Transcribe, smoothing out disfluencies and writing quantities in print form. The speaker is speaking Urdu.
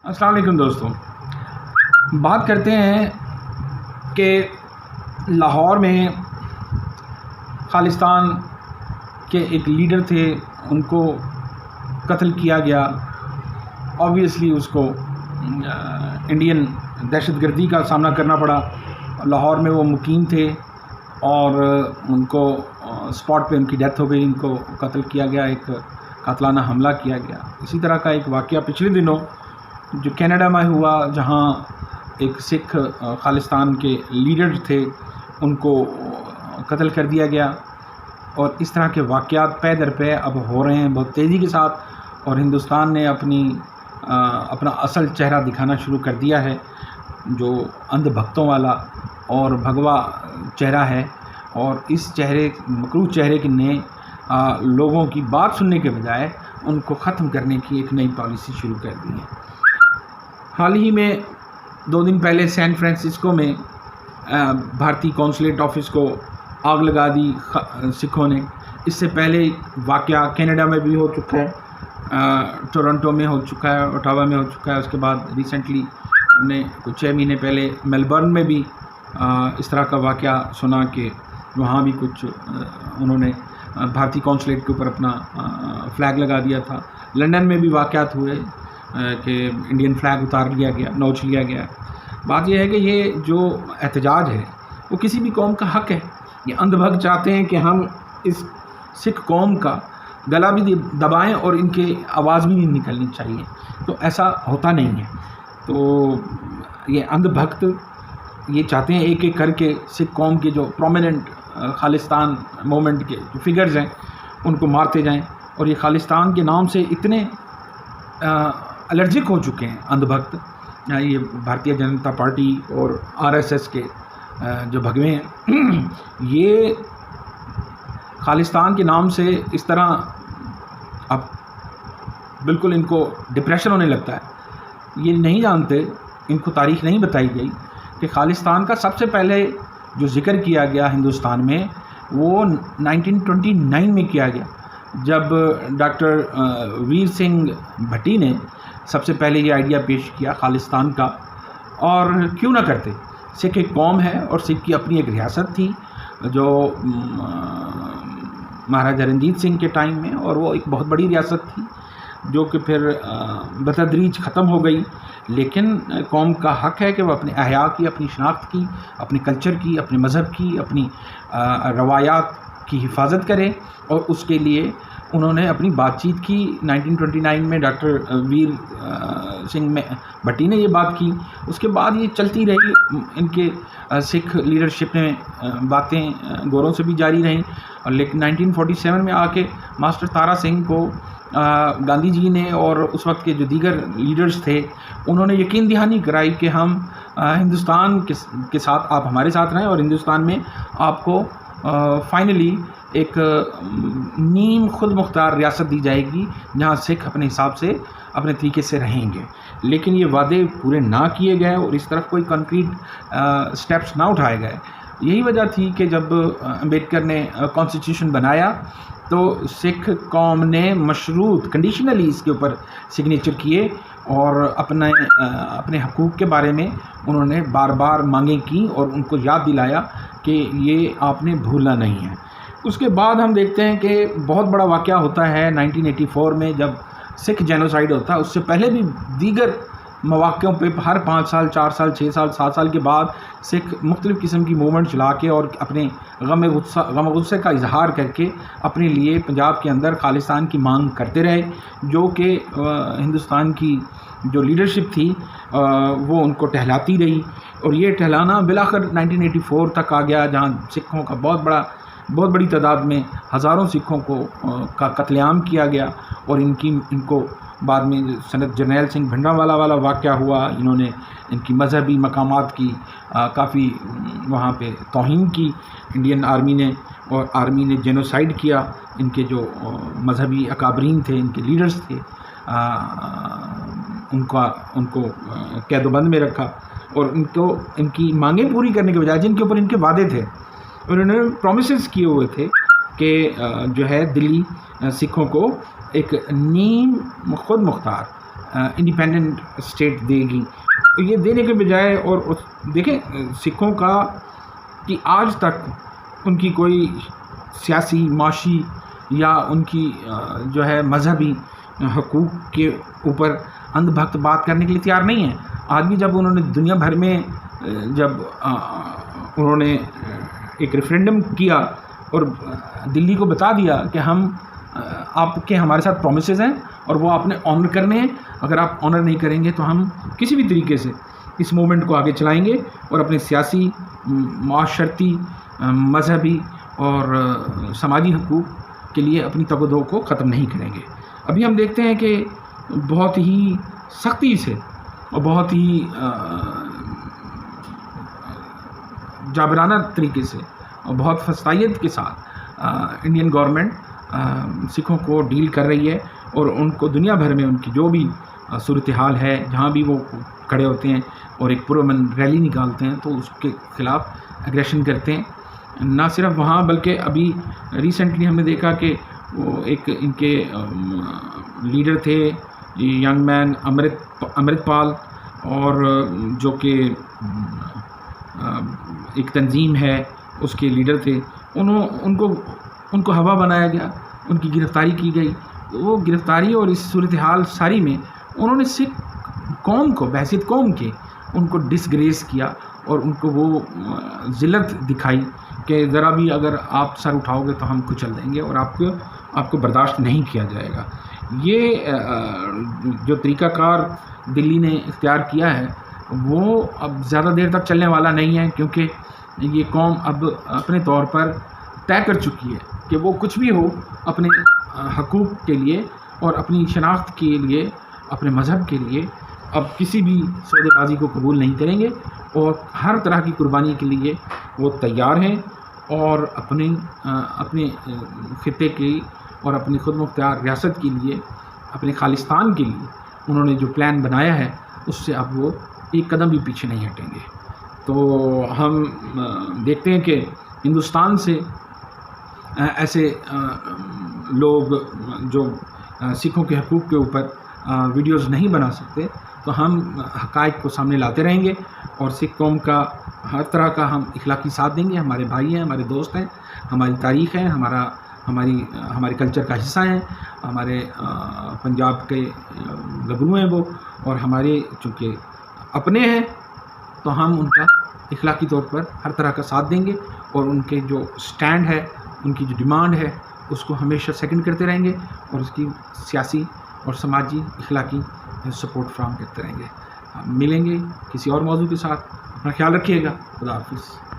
السلام علیکم دوستوں، بات کرتے ہیں کہ لاہور میں خالصتان کے ایک لیڈر تھے، ان کو قتل کیا گیا۔ آبویسلی اس کو انڈین دہشت گردی کا سامنا کرنا پڑا۔ لاہور میں وہ مقیم تھے اور ان کو اسپاٹ پہ ان کی ڈیتھ ہو گئی، ان کو قتل کیا گیا، ایک قاتلانہ حملہ کیا گیا۔ اسی طرح کا ایک واقعہ پچھلے دنوں جو کینیڈا میں ہوا، جہاں ایک سکھ خالصتان کے لیڈر تھے، ان کو قتل کر دیا گیا۔ اور اس طرح کے واقعات پے در پے اب ہو رہے ہیں بہت تیزی کے ساتھ، اور ہندوستان نے اپنا اصل چہرہ دکھانا شروع کر دیا ہے، جو اندھ بھکتوں والا اور بھگوا چہرہ ہے۔ اور اس مکروہ چہرے نے لوگوں کی بات سننے کے بجائے ان کو ختم کرنے کی ایک نئی پالیسی شروع کر دی ہے۔ حال ہی میں 2 دن پہلے سین فرانسسکو میں بھارتی قونصلیٹ آفس کو آگ لگا دی سکھوں نے۔ اس سے پہلے واقعہ کینیڈا میں بھی ہو چکا ہے، ٹورنٹو میں ہو چکا ہے، اوٹاوا میں ہو چکا ہے۔ اس کے بعد ریسنٹلی ہم نے کچھ 6 مہینے پہلے میلبرن میں بھی اس طرح کا واقعہ سنا کہ وہاں بھی کچھ انہوں نے بھارتی قونصلیٹ کے اوپر اپنا فلیگ لگا دیا تھا۔ لنڈن میں بھی واقعات ہوئے کہ انڈین فلیگ اتار لیا گیا، نوچ لیا گیا۔ بات یہ ہے کہ یہ جو احتجاج ہے وہ کسی بھی قوم کا حق ہے۔ یہ اندھ بھگ چاہتے ہیں کہ ہم اس سکھ قوم کا گلا بھی دبائیں اور ان کے آواز بھی نہیں نکلنی چاہیے، تو ایسا ہوتا نہیں ہے۔ تو یہ اندھ بھکت یہ چاہتے ہیں ایک ایک کر کے سکھ قوم کے جو پرومیننٹ خالصتان موومنٹ کے جو فگرز ہیں ان کو مارتے جائیں، اور یہ خالصتان کے نام سے اتنے الرجک ہو چکے ہیں اندھ بھکت، یہ بھارتیہ جنتا پارٹی اور RSS کے جو بھگوے ہیں، یہ خالصتان کے نام سے اس طرح اب بالکل ان کو ڈپریشن ہونے لگتا ہے۔ یہ نہیں جانتے، ان کو تاریخ نہیں بتائی گئی کہ خالصتان کا سب سے پہلے جو ذکر کیا گیا ہندوستان میں وہ 1929 میں کیا گیا، جب ڈاکٹر ویر سنگھ بھٹی نے سب سے پہلے یہ آئیڈیا پیش کیا خالصتان کا۔ اور کیوں نہ کرتے، سکھ ایک قوم ہے اور سکھ کی اپنی ایک ریاست تھی جو مہاراجہ رنجیت سنگھ کے ٹائم میں، اور وہ ایک بہت بڑی ریاست تھی جو کہ پھر بتدریج ختم ہو گئی۔ لیکن قوم کا حق ہے کہ وہ اپنے احیاء کی، اپنی شناخت کی، اپنے کلچر کی، اپنے مذہب کی، اپنی روایات کی حفاظت کرے، اور اس کے لیے انہوں نے اپنی بات چیت کی۔ 1929 میں ڈاکٹر ویر سنگھ بھٹی نے یہ بات کی، اس کے بعد یہ چلتی رہی، ان کے سکھ لیڈرشپ میں باتیں گوروں سے بھی جاری رہیں۔ اور لیکن 1947 میں آ کے ماسٹر تارا سنگھ کو گاندھی جی نے اور اس وقت کے جو دیگر لیڈرز تھے انہوں نے یقین دہانی کرائی کہ ہم ہندوستان کے ساتھ، آپ ہمارے ساتھ رہیں، اور ہندوستان میں آپ کو فائنلی ایک نیم خود مختار ریاست دی جائے گی جہاں سکھ اپنے حساب سے، اپنے طریقے سے رہیں گے۔ لیکن یہ وعدے پورے نہ کیے گئے اور اس طرف کوئی کنکریٹ سٹیپس نہ اٹھائے گئے۔ یہی وجہ تھی کہ جب امبیڈکر نے کانسٹیٹیوشن بنایا تو سکھ قوم نے مشروط کنڈیشنلی اس کے اوپر سگنیچر کیے، اور اپنے حقوق کے بارے میں انہوں نے بار بار مانگیں کی اور ان کو یاد دلایا کہ یہ آپ نے بھولنا نہیں ہے۔ اس کے بعد ہم دیکھتے ہیں کہ بہت بڑا واقعہ ہوتا ہے 1984 میں، جب سکھ جینوسائیڈ ہوتا ہے۔ اس سے پہلے بھی دیگر مواقعوں پہ ہر 5 سال، 4 سال، 6 سال، 7 سال کے بعد سکھ مختلف قسم کی موومنٹ چلا کے اور اپنے غم و غصے کا اظہار کر کے اپنے لیے پنجاب کے اندر خالصتان کی مانگ کرتے رہے، جو کہ ہندوستان کی جو لیڈرشپ تھی وہ ان کو ٹہلاتی رہی، اور یہ ٹہلانا بالآخر 1984 تک آ گیا، جہاں سکھوں کا بہت بڑی تعداد میں ہزاروں سکھوں کا قتل عام کیا گیا، اور ان کو بعد میں سنت جرنیل سنگھ بھنڈرانوالا والا واقعہ ہوا۔ انہوں نے ان کی مذہبی مقامات کی کافی وہاں پہ توہین کی انڈین آرمی نے، اور آرمی نے جینوسائیڈ کیا ان کے جو مذہبی اکابرین تھے، ان کے لیڈرز تھے، ان کو قید و بند میں رکھا، اور ان کی مانگیں پوری کرنے کے بجائے، جن کے اوپر ان کے وعدے تھے، انہوں نے پرومسز کیے ہوئے تھے کہ جو ہے دلی سکھوں کو ایک نیم خود مختار انڈیپینڈنٹ اسٹیٹ دے گی. یہ دینے کے بجائے اور دیکھیں سکھوں کا کہ آج تک ان کی کوئی سیاسی معاشی یا ان کی جو ہے مذہبی حقوق کے اوپر اندھ بھکت بات کرنے کے لیے تیار نہیں ہیں. آج بھی جب انہوں نے دنیا بھر میں جب انہوں نے ایک ریفرینڈم کیا اور دلی کو بتا دیا کہ ہم آپ کے ہمارے ساتھ پرومسز ہیں اور وہ آپ نے آنر کرنے ہیں، اگر آپ آنر نہیں کریں گے تو ہم کسی بھی طریقے سے اس موومنٹ کو آگے چلائیں گے اور اپنے سیاسی، معاشرتی، مذہبی اور سماجی حقوق کے لیے اپنی تگ و دو کو ختم نہیں کریں گے. ابھی ہم دیکھتے ہیں کہ بہت ہی سختی سے اور بہت ہی جابرانہ طریقے سے اور بہت فستائیت کے ساتھ انڈین گورنمنٹ سکھوں کو ڈیل کر رہی ہے اور ان کو دنیا بھر میں ان کی جو بھی صورتحال ہے جہاں بھی وہ کھڑے ہوتے ہیں اور ایک پرامن ریلی نکالتے ہیں تو اس کے خلاف ایگریشن کرتے ہیں. نہ صرف وہاں بلکہ ابھی ریسنٹلی ہم نے دیکھا کہ وہ ایک ان کے لیڈر تھے ینگ مین امرت پال، اور جو کہ ایک تنظیم ہے اس کے لیڈر تھے، ان کو ہوا بنایا گیا، ان کی گرفتاری کی گئی. وہ گرفتاری اور اس صورتحال ساری میں انہوں نے سکھ قوم کو بحیثیت قوم کے ان کو ڈسگریس کیا اور ان کو وہ ذلت دکھائی کہ ذرا بھی اگر آپ سر اٹھاؤ گے تو ہم کچل دیں گے اور آپ کو برداشت نہیں کیا جائے گا. یہ جو طریقہ کار دلی نے اختیار کیا ہے وہ اب زیادہ دیر تک چلنے والا نہیں ہے، کیونکہ یہ قوم اب اپنے طور پر طے کر چکی ہے کہ وہ کچھ بھی ہو اپنے حقوق کے لیے اور اپنی شناخت کے لیے، اپنے مذہب کے لیے اب کسی بھی سودے بازی کو قبول نہیں کریں گے اور ہر طرح کی قربانی کے لیے وہ تیار ہیں. اور اپنے خطے کی اور اپنی خود مختار ریاست کے لیے، اپنے خالصتان کے لیے انہوں نے جو پلان بنایا ہے اس سے اب وہ ایک قدم بھی پیچھے نہیں ہٹیں گے. تو ہم دیکھتے ہیں کہ ہندوستان سے ایسے لوگ جو سکھوں کے حقوق کے اوپر ویڈیوز نہیں بنا سکتے، تو ہم حقائق کو سامنے لاتے رہیں گے اور سکھ قوم کا ہر طرح کا ہم اخلاقی ساتھ دیں گے. ہمارے بھائی ہیں، ہمارے دوست ہیں، ہماری تاریخ ہے، ہمارے کلچر کا حصہ ہیں، ہمارے پنجاب کے گبرو ہیں وہ، اور ہمارے چونکہ اپنے ہیں تو ہم ان کا اخلاقی طور پر ہر طرح کا ساتھ دیں گے اور ان کے جو سٹینڈ ہے، ان کی جو ڈیمانڈ ہے اس کو ہمیشہ سیکنڈ کرتے رہیں گے اور اس کی سیاسی اور سماجی اخلاقی سپورٹ فراہم کرتے رہیں گے. ملیں گے کسی اور موضوع کے ساتھ. اپنا خیال رکھیے گا. خدا حافظ.